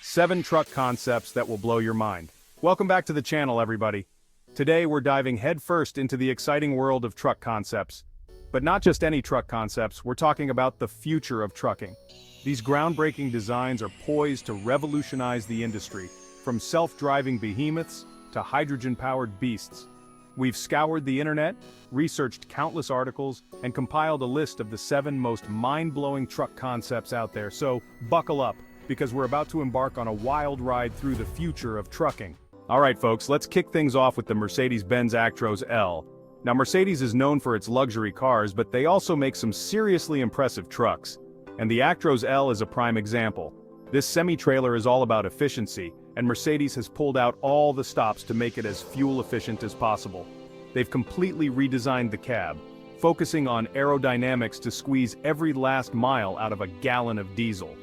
7 truck concepts that will blow your mind. Welcome back to the channel, everybody. Today we're diving headfirst into the exciting world of truck concepts. But not just any truck concepts, we're talking about the future of trucking. These groundbreaking designs are poised to revolutionize the industry, from self-driving behemoths to hydrogen-powered beasts. We've scoured the internet, researched countless articles, and compiled a list of the 7 most mind-blowing truck concepts out there, so buckle up, because we're about to embark on a wild ride through the future of trucking. Alright folks, let's kick things off with the Mercedes-Benz Actros L. Now Mercedes is known for its luxury cars, but they also make some seriously impressive trucks. And the Actros L is a prime example. This semi-trailer is all about efficiency, and Mercedes has pulled out all the stops to make it as fuel-efficient as possible. They've completely redesigned the cab, focusing on aerodynamics to squeeze every last mile out of a gallon of diesel.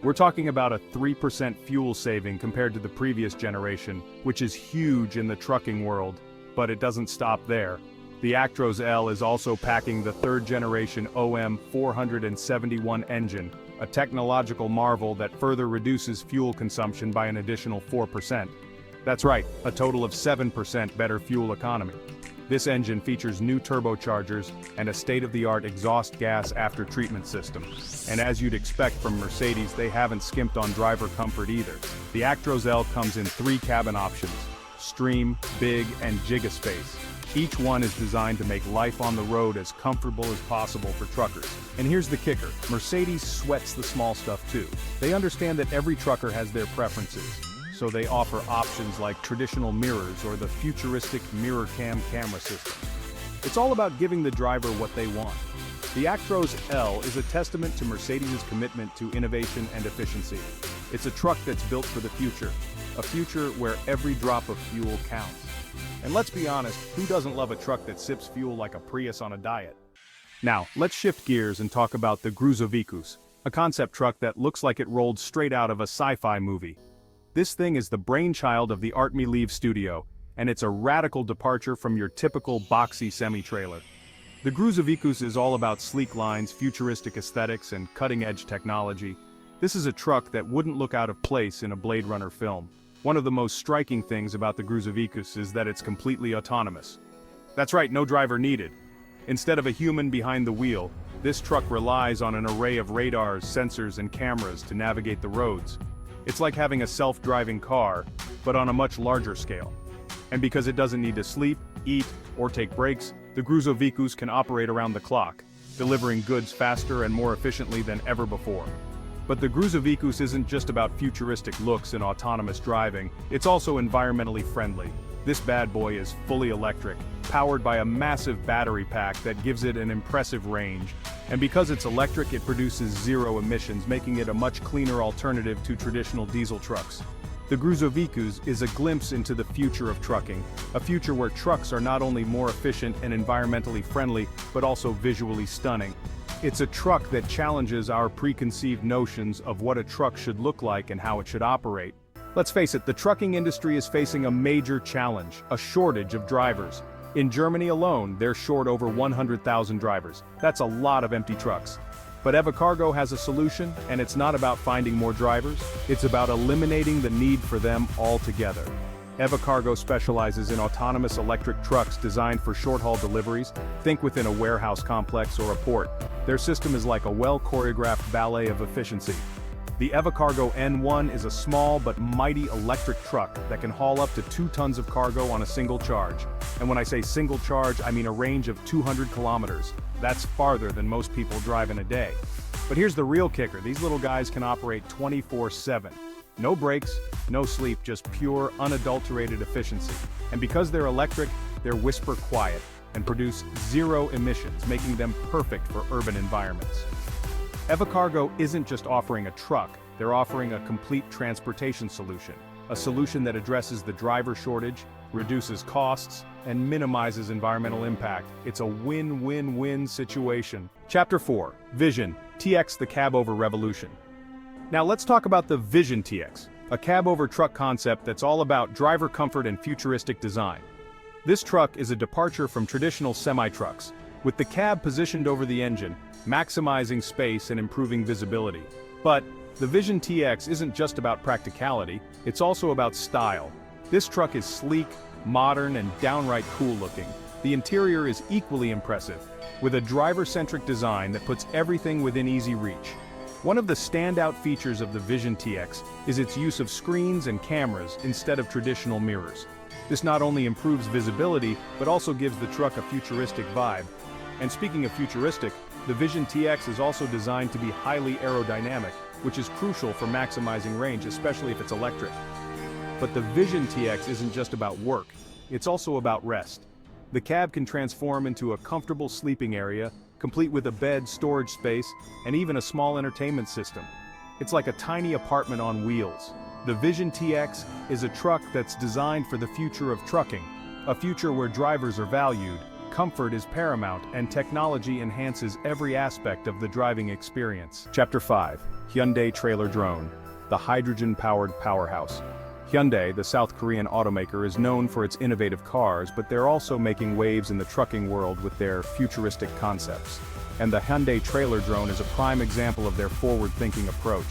We're talking about a 3% fuel saving compared to the previous generation, which is huge in the trucking world. But it doesn't stop there. The Actros L is also packing the 3rd generation OM 471 engine, a technological marvel that further reduces fuel consumption by an additional 4%. That's right, a total of 7% better fuel economy. This engine features new turbochargers and a state-of-the-art exhaust gas after-treatment system. And as you'd expect from Mercedes, they haven't skimped on driver comfort either. The Actros L comes in 3 cabin options: Stream, Big, and Gigaspace. Each one is designed to make life on the road as comfortable as possible for truckers. And here's the kicker: Mercedes sweats the small stuff too. They understand that every trucker has their preferences, so they offer options like traditional mirrors or the futuristic mirror cam camera system. It's all about giving the driver what they want. The Actros L is a testament to Mercedes' commitment to innovation and efficiency. It's a truck that's built for the future, a future where every drop of fuel counts. And let's be honest, who doesn't love a truck that sips fuel like a Prius on a diet? Now, let's shift gears and talk about the Gruzovikus, a concept truck that looks like it rolled straight out of a sci-fi movie. This thing is the brainchild of the Artme studio, and it's a radical departure from your typical boxy semi-trailer. The Gruzovikus is all about sleek lines, futuristic aesthetics, and cutting-edge technology. This is a truck that wouldn't look out of place in a Blade Runner film. One of the most striking things about the Gruzovikus is that it's completely autonomous. That's right, no driver needed. Instead of a human behind the wheel, this truck relies on an array of radars, sensors, and cameras to navigate the roads. It's like having a self-driving car, but on a much larger scale. And because it doesn't need to sleep, eat, or take breaks, the Gruzovikus can operate around the clock, delivering goods faster and more efficiently than ever before. But the Gruzovikus isn't just about futuristic looks and autonomous driving, it's also environmentally friendly. This bad boy is fully electric, powered by a massive battery pack that gives it an impressive range. And because it's electric, it produces 0 emissions, making it a much cleaner alternative to traditional diesel trucks. The Gruzovikus is a glimpse into the future of trucking, a future where trucks are not only more efficient and environmentally friendly, but also visually stunning. It's a truck that challenges our preconceived notions of what a truck should look like and how it should operate. Let's face it, the trucking industry is facing a major challenge: a shortage of drivers. In Germany alone, they're short over 100,000 drivers. That's a lot of empty trucks. But Evocargo has a solution, and it's not about finding more drivers, it's about eliminating the need for them altogether. Evocargo specializes in autonomous electric trucks designed for short-haul deliveries. Think within a warehouse complex or a port. Their system is like a well-choreographed ballet of efficiency. The Evocargo N1 is a small but mighty electric truck that can haul up to 2 tons of cargo on a single charge. And when I say single charge, I mean a range of 200 kilometers. That's farther than most people drive in a day. But here's the real kicker: these little guys can operate 24/7. No breaks, no sleep, just pure, unadulterated efficiency. And because they're electric, they're whisper quiet and produce 0 emissions, making them perfect for urban environments. Evocargo isn't just offering a truck, they're offering a complete transportation solution. A solution that addresses the driver shortage, reduces costs, and minimizes environmental impact. It's a win-win-win situation. Chapter 4. Vision, TX the cab-over revolution. Now let's talk about the Vision TX, a cab-over truck concept that's all about driver comfort and futuristic design. This truck is a departure from traditional semi-trucks, with the cab positioned over the engine, maximizing space and improving visibility. But The Vision TX isn't just about practicality, it's also about style. This truck is sleek, modern, and downright cool looking. The interior is equally impressive, with a driver-centric design that puts everything within easy reach. One of the standout features of the Vision TX is its use of screens and cameras instead of traditional mirrors. This not only improves visibility, but also gives the truck a futuristic vibe. And speaking of futuristic, the Vision TX is also designed to be highly aerodynamic, which is crucial for maximizing range, especially if it's electric. But the Vision TX isn't just about work, it's also about rest. The cab can transform into a comfortable sleeping area, complete with a bed, storage space, and even a small entertainment system. It's like a tiny apartment on wheels. The Vision TX is a truck that's designed for the future of trucking, a future where drivers are valued, comfort is paramount, and technology enhances every aspect of the driving experience. Chapter 5. Hyundai Trailer Drone, the hydrogen-powered powerhouse. Hyundai, the South Korean automaker, is known for its innovative cars, but they're also making waves in the trucking world with their futuristic concepts. And the Hyundai Trailer Drone is a prime example of their forward-thinking approach.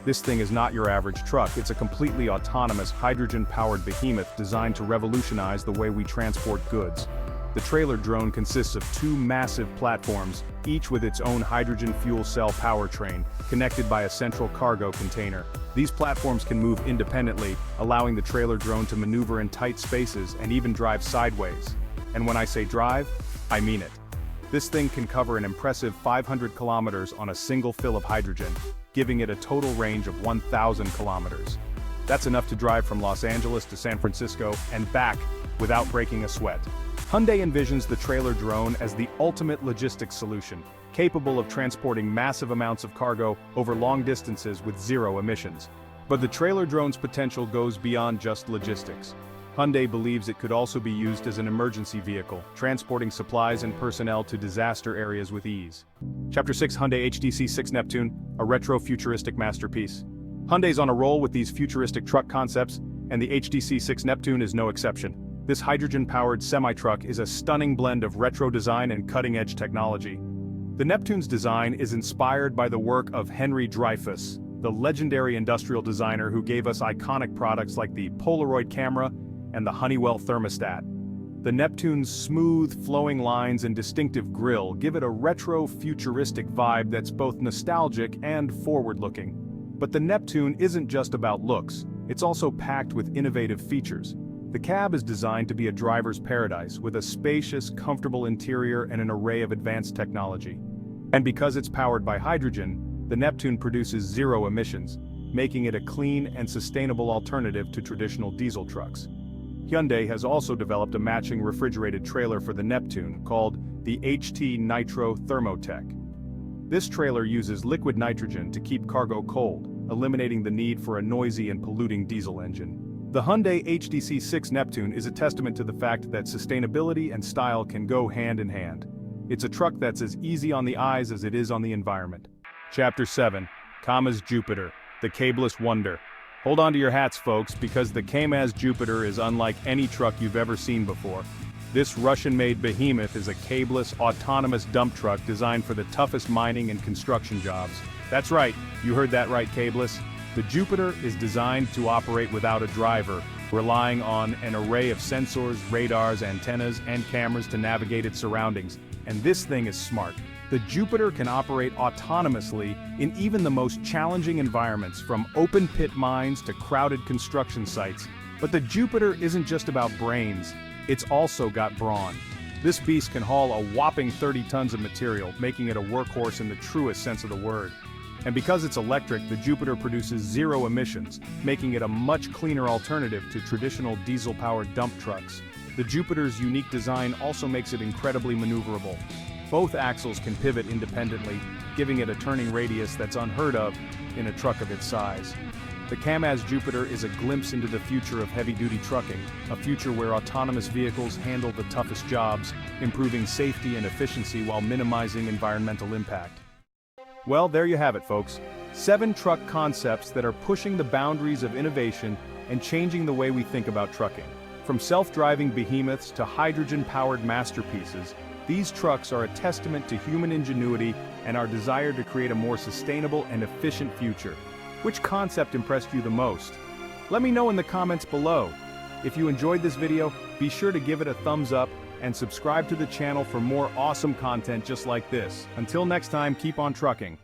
This thing is not your average truck, it's a completely autonomous, hydrogen-powered behemoth designed to revolutionize the way we transport goods. The trailer drone consists of two massive platforms, each with its own hydrogen fuel cell powertrain, connected by a central cargo container. These platforms can move independently, allowing the trailer drone to maneuver in tight spaces and even drive sideways. And when I say drive, I mean it. This thing can cover an impressive 500 kilometers on a single fill of hydrogen, giving it a total range of 1,000 kilometers. That's enough to drive from Los Angeles to San Francisco and back without breaking a sweat. Hyundai envisions the trailer drone as the ultimate logistics solution, capable of transporting massive amounts of cargo over long distances with zero emissions. But the trailer drone's potential goes beyond just logistics. Hyundai believes it could also be used as an emergency vehicle, transporting supplies and personnel to disaster areas with ease. Chapter 6. Hyundai HDC-6 NEPTUNE, a retro-futuristic masterpiece. Hyundai's on a roll with these futuristic truck concepts, and the HDC-6 NEPTUNE is no exception. This hydrogen-powered semi-truck is a stunning blend of retro design and cutting-edge technology. The Neptune's design is inspired by the work of Henry Dreyfuss, the legendary industrial designer who gave us iconic products like the Polaroid camera and the Honeywell thermostat. The Neptune's smooth, flowing lines and distinctive grille give it a retro-futuristic vibe that's both nostalgic and forward-looking. But the Neptune isn't just about looks, it's also packed with innovative features. The cab is designed to be a driver's paradise, with a spacious, comfortable interior and an array of advanced technology. And because it's powered by hydrogen, the Neptune produces zero emissions, making it a clean and sustainable alternative to traditional diesel trucks. Hyundai has also developed a matching refrigerated trailer for the Neptune called the HT Nitro Thermotech. This trailer uses liquid nitrogen to keep cargo cold, eliminating the need for a noisy and polluting diesel engine. The Hyundai HDC-6 NEPTUNE is a testament to the fact that sustainability and style can go hand in hand. It's a truck that's as easy on the eyes as it is on the environment. Chapter 7. KAMAZ Jupiter, the cableless wonder. Hold on to your hats, folks, because the KAMAZ Jupiter is unlike any truck you've ever seen before. This Russian-made behemoth is a cableless, autonomous dump truck designed for the toughest mining and construction jobs. That's right, you heard that right, cableless. The Jupiter is designed to operate without a driver, relying on an array of sensors, radars, antennas, and cameras to navigate its surroundings. And this thing is smart. The Jupiter can operate autonomously in even the most challenging environments, from open pit mines to crowded construction sites. But the Jupiter isn't just about brains, it's also got brawn. This beast can haul a whopping 30 tons of material, making it a workhorse in the truest sense of the word. And because it's electric, the Jupiter produces zero emissions, making it a much cleaner alternative to traditional diesel-powered dump trucks. The Jupiter's unique design also makes it incredibly maneuverable. Both axles can pivot independently, giving it a turning radius that's unheard of in a truck of its size. The KAMAZ Jupiter is a glimpse into the future of heavy-duty trucking, a future where autonomous vehicles handle the toughest jobs, improving safety and efficiency while minimizing environmental impact. Well, there you have it, folks. 7 truck concepts that are pushing the boundaries of innovation and changing the way we think about trucking. From self-driving behemoths to hydrogen-powered masterpieces, these trucks are a testament to human ingenuity and our desire to create a more sustainable and efficient future. Which concept impressed you the most? Let me know in the comments below. If you enjoyed this video, be sure to give it a thumbs up and subscribe to the channel for more awesome content just like this. Until next time, keep on trucking.